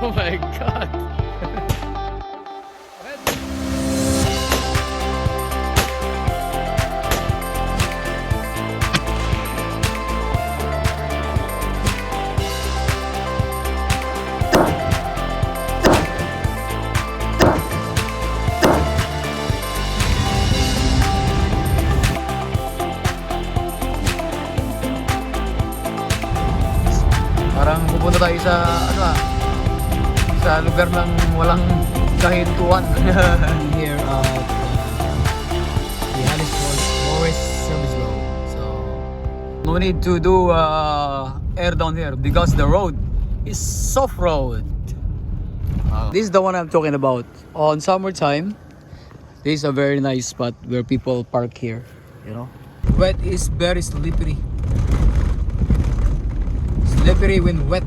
Oh my God. Parang pupunta tayo sa sa lugar ng walang kahintuan. Here at the Alice Falls Forest Service Road. So no need to do air down here because the road is soft road. This is the one I'm talking about. On summertime, this is a very nice spot where people park here. You know, wet is very slippery. Slippery when wet.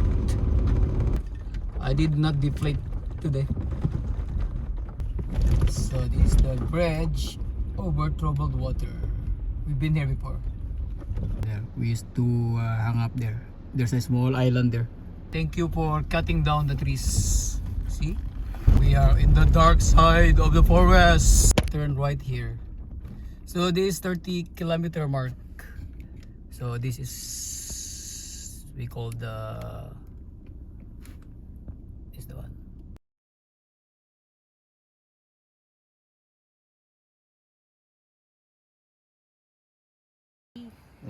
I did not deflate today. So this is the bridge over troubled water. We've been here before. There, we used to hang up there. There's a small island there. Thank you for cutting down the trees. See? We are in the dark side of the forest. Turn right here. So this is 30-kilometer mark. So this is we call the is the one.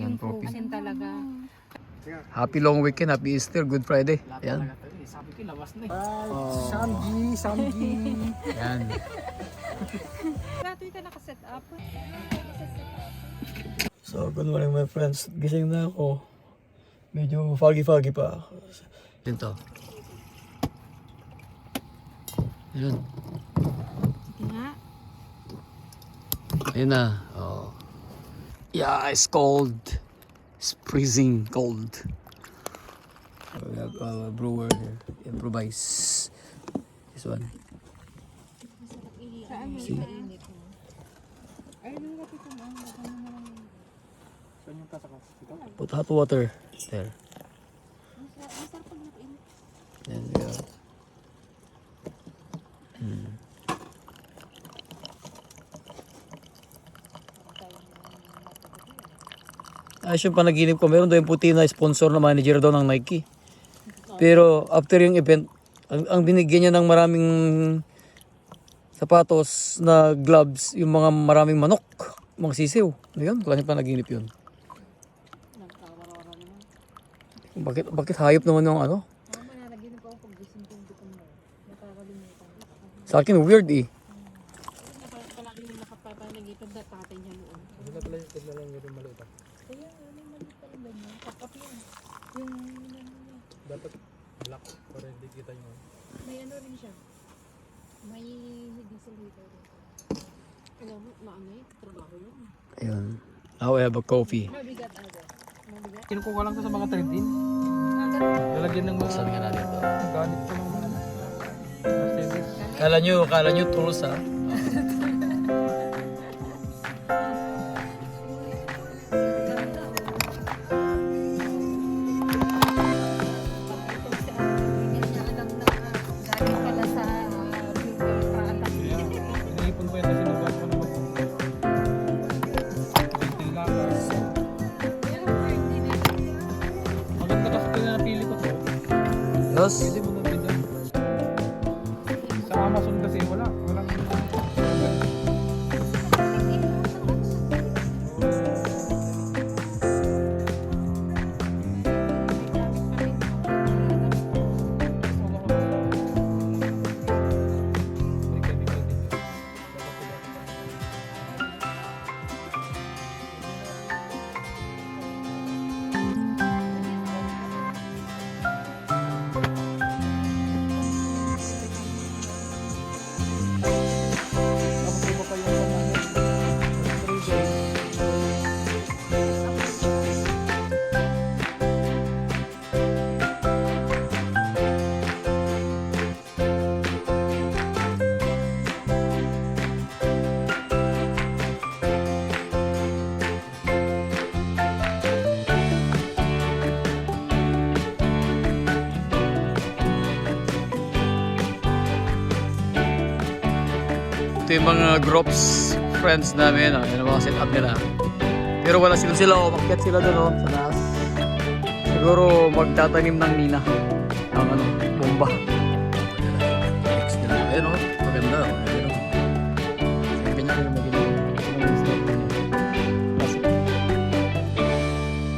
Yung frozen talaga. Happy long weekend, happy Easter, Good Friday. Yan. Sabi ko, labas na Samji. Yan. Lahat ito nakaset up. So, good morning my friends. Gising na ako. Medyo foggy pa. Yun to. Yun. Nga. Ayun na. Oh. Yeah, it's cold. It's freezing cold. So we have our brewer here. Improvise. This one. See? Put hot water there. Then we go. Ayos yung panaginip ko. Meron daw yung puti na sponsor na manager daw ng Nike. Pero after yung event, ang binigyan niya ng maraming sapatos na gloves, yung mga maraming manok, mga sisiw. Ayun, klaseng panaginip yun. Bakit hayop naman yung ano? Sa akin weird eh. Palagi yung nakapapanagipan na tatay niya noon. Dapat black para hindi kita yung May ano rin siya. May diesel heater rin. Alam mo, maano eh, trabaho yun. Ayun. Now I have a coffee. Mabigat agad. Mabigat. Kinukuha lang to sa mga trending. Lalagyan ng mga Buksan nga natin to. ganit sa mga Mercedes. Kala nyo tools ha? Iniipon ko yan kasi nung bago ko na maganda kasi pinapili ko to. Yes. Pwede mo nang bilhin. Sa Amazon kasi walang Ito yung mga groups, friends namin, yun ang mga setup nila. Pero wala sila, umakyat sila doon sa taas. Siguro magtatanim ng nina. Ng bomba. Next nila. Ayun maganda Ayun ganyan yung magiging snorkel niya.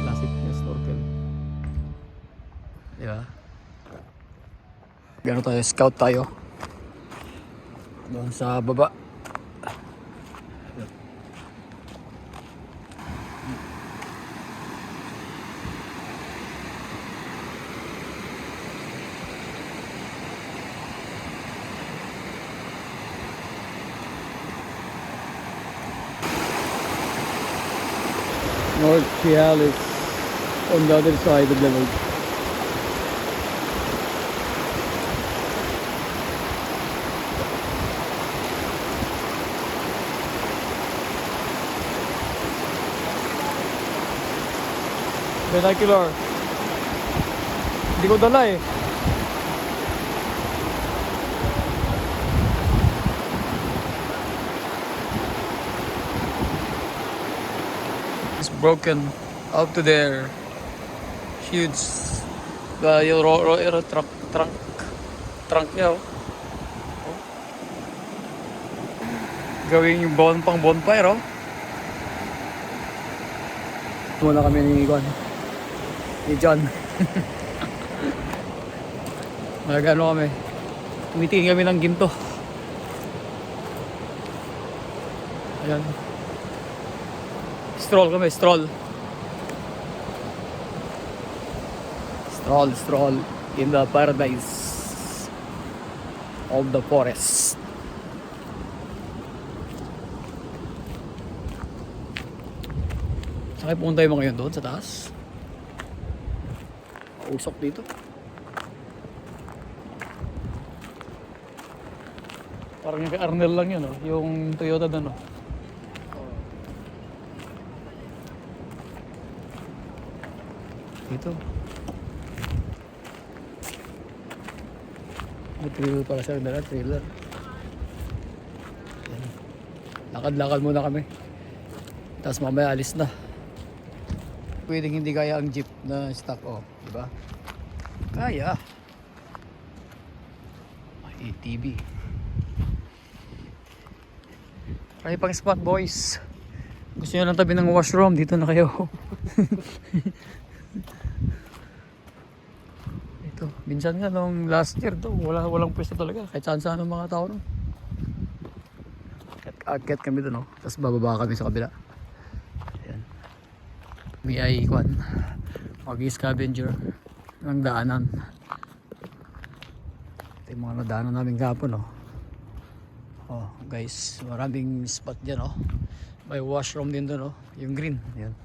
Classic na snorkel. Diba? Gano'n tayo, scout tayo. Doon sa baba. North Cialis on the other side of the lake. Binocular. Hindi ko dala eh. It's broken up to there. Huge. Yung trunk niya. Gawing yung pang bonfire. Muna kami ni Juan. Ni John. Magano kami. Tumitingin kami ng ginto. Ayan. Stroll kami, stroll. Stroll in the paradise of the forest. Saan kayo pumunta yung mga yun doon sa taas? Usok dito. Parang yung kay Arnel lang yun, yung Toyota doon. Dito. May trailer pala siya, trailer. Lakad-lakad muna kami. Tapos mamaya alis na. Pwedeng hindi kaya ang jeep na stock, diba? Kaya. ATV. Try pang spot, boys. Gusto nyo lang tabi ng washroom, dito na kayo. Ito, minsan nga nung last year to, walang pwesto talaga. Kahit saan-saan ng mga tao. Akit kami doon, tapos bababa kami sa kabila. May icon mag-scavenger ng daanan. Ito yung mga nadaanan namin kapon. Guys, maraming spot dyan. May washroom din doon, yung green. Yan.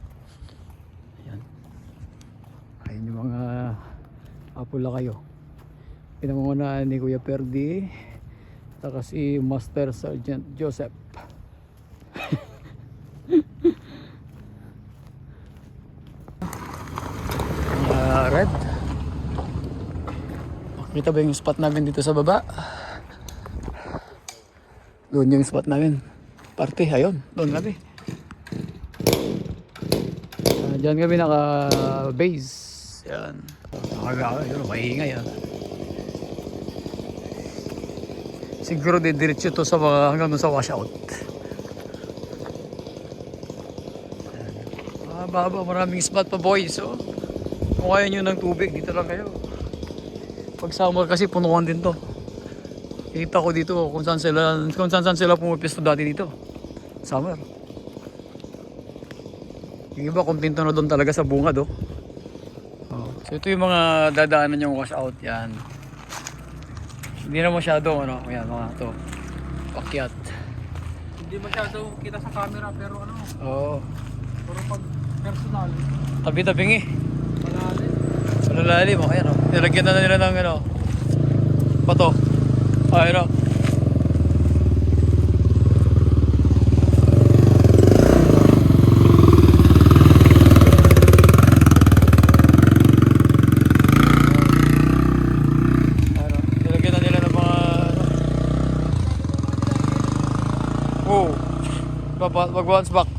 Ayun yung mga apula kayo. Pinangungunahan ni Kuya Perdi saka si Master Sergeant Joseph. Red. Makita ba yung spot namin dito sa baba? Doon yung spot namin. Party, ayun. Doon kami. Diyan kami naka-base. Yan. Yun, maingay yan. Siguro didiretso to sa mga hanggang sa washout. Baba, maraming spot pa, boys. Kung kaya nyo ng tubig, dito lang kayo. Pag summer kasi punuan din to. Kita ko dito kung saan sila pumapisto dati dito. Summer. Yung iba kontento na doon talaga sa bungad. So ito yung mga dadaanan yung washout. Yan. Hindi na masyado yan mga to. Pakyat. Hindi masyado kita sa camera pero Oo. pero pag personal, Tabi-tabing malalim. Malalalim, ayan nilagyan na nila ng bato. Ayun nilagyan na nila ng mga Mag-bounce back.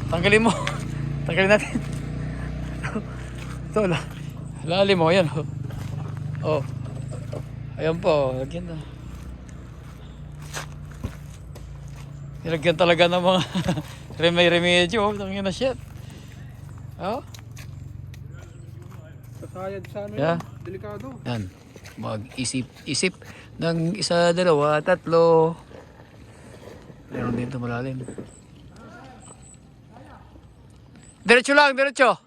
Tanggalin mo. Tanggalin natin. Ito, lalim mo. Ayan, oh. Oh. Ayan po. Lagyan na. Nilagyan talaga ng mga remedyo. Tangin na shit. Oh. Kasayad sa ano Yeah. delikado. Yan. Mag-isip ng isa, dalawa, tatlo. Meron dito malalim. Diretso lang, diretso.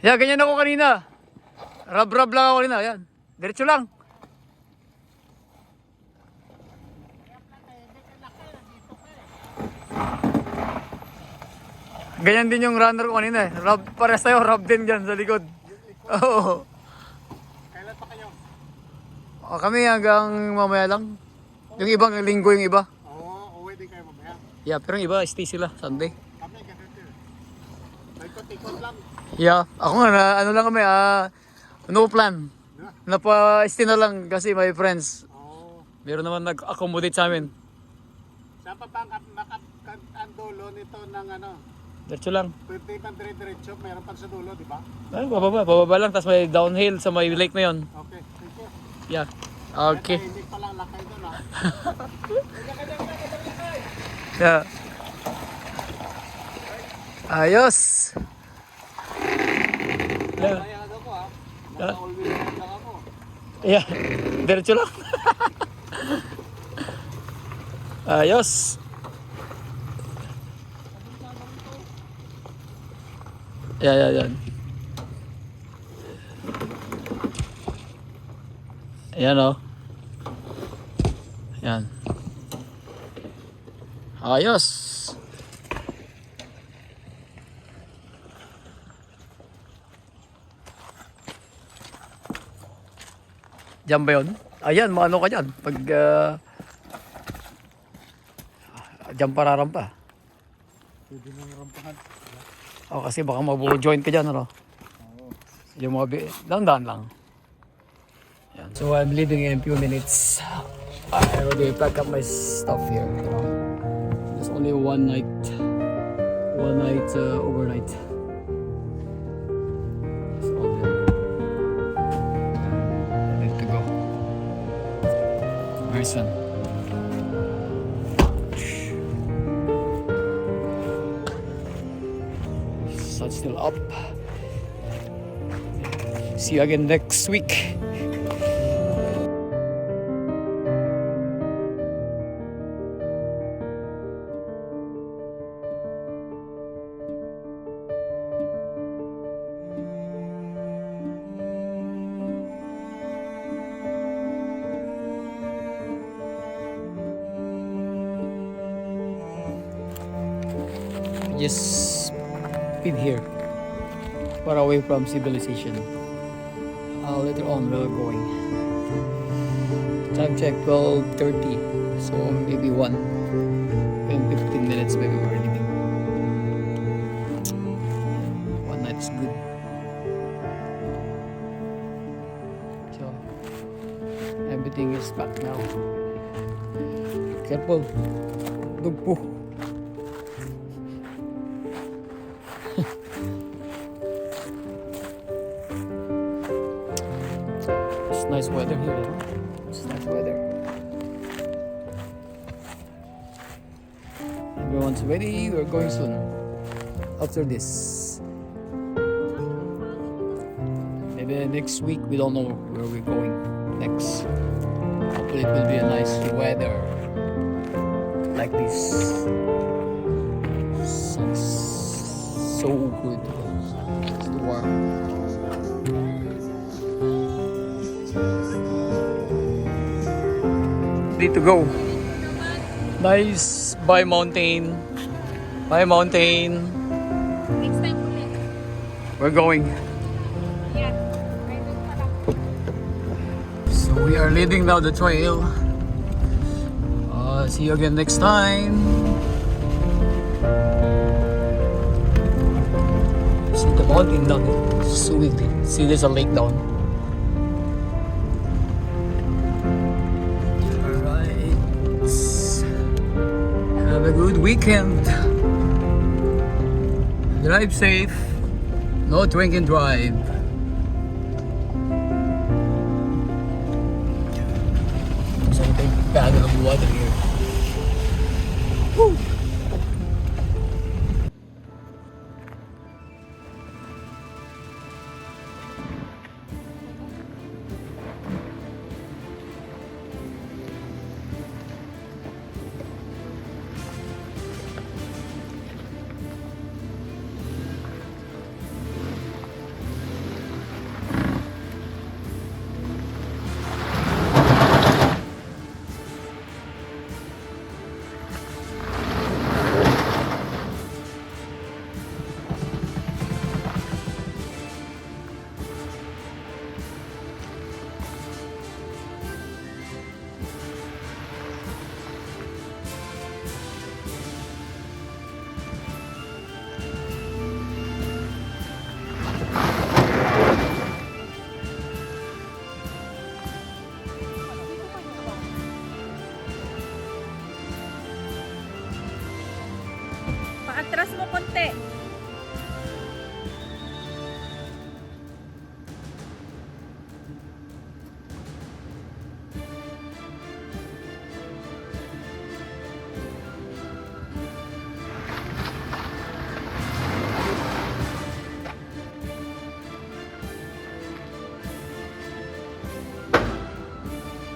Yan, ganyan ako kanina. Rub-rub lang ako kanina. Yan. Diretso lang. Ganyan din yung runner ko kanina eh. Rub, pares tayo, rub din dyan sa likod. Oo. Kailan pa kayo? Kami hanggang mamaya lang. Yung ibang linggo yung iba. Oo, uwi din kayo mamaya. Yeah, pero yung iba stay sila Sunday. Kami ganito. Ikot-ikot lang. Yeah, ako nga na, ano lang kami, no plan. Napa-stay na lang kasi may friends. Oo. Meron naman nag-accommodate sa amin. Saan pa ba ang dulo nito ng ano? Diretso lang. Pwede pang dire-diretso, meron pang sa dulo, di ba? Ay, bababa lang. Tapos may downhill sa may lake na yon. Okay, thank you. Yeah. Okay. Hindi pa lang lakay doon ha. Yeah. Ayos. Yeah. Kaya ano ko ha? Yeah. Naka-all-wheel lang ako. Yeah. Diretso lang. Ayos. Yan. Ayan o. Yan. Ayos. Diyan ba yun? Ayan, maano ka dyan. Pag diyan pararampa. Pwede nang rampahan. O kasi baka mag-join ka dyan, ano? Yung mga dahan-dahan lang. Yan. So I'm leaving in a few minutes. I already pack up my stuff here. You know. There's only one night overnight. So then I need to go. Very soon. Sun's still up. See you again next week. Just been here, far away from civilization. Later on we're going. Time check 12:30, so maybe 15 minutes maybe we're leaving. One night is good. So everything is back now. Careful, dugpo. Nice weather here, you know? It's nice weather. Everyone's ready, we're going soon. After this. Maybe next week, we don't know where we're going next. Hopefully it will be a nice weather. Like this. Sun's so good. It's warm. Ready to go. Nice. Bye mountain. Bye mountain. Next time ulit. We're going. Yeah. May doon pa lang. So we are leading now the trail. See you again next time. See the mountain down there. Sweet. See there's a lake down. weekend. Drive safe. No drink and drive. So we take paddle of water here. Woo! Paatras mo konti.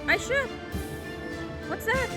Ay, shit! What's that?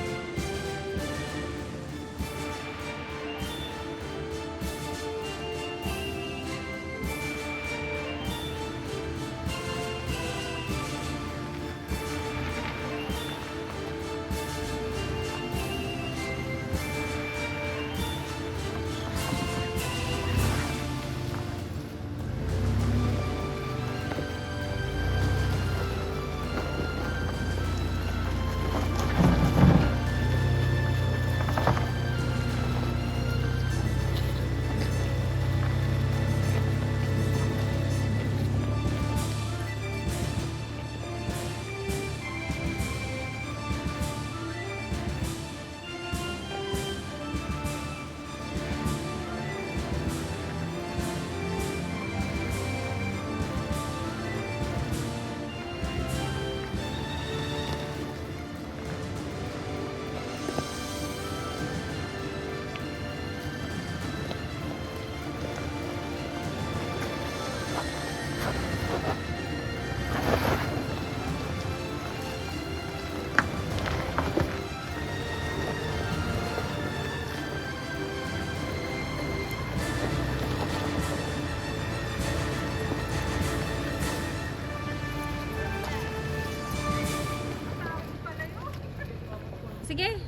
Sige.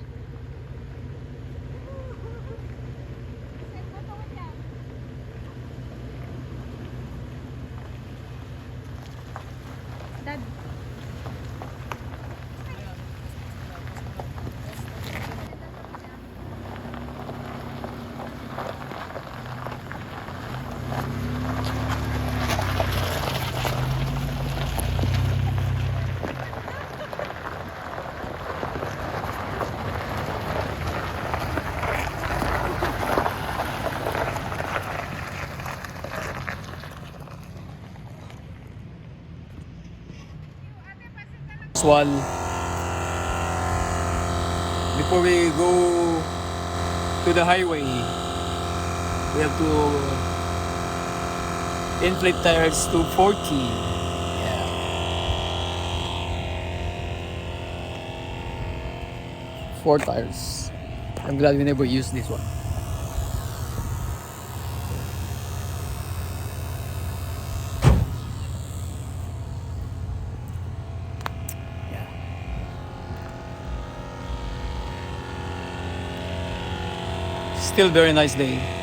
Dad. Swal. Before we go to the highway, we have to inflate tires to 40. Yeah. 4 tires. I'm glad we never used this one. Still very nice day.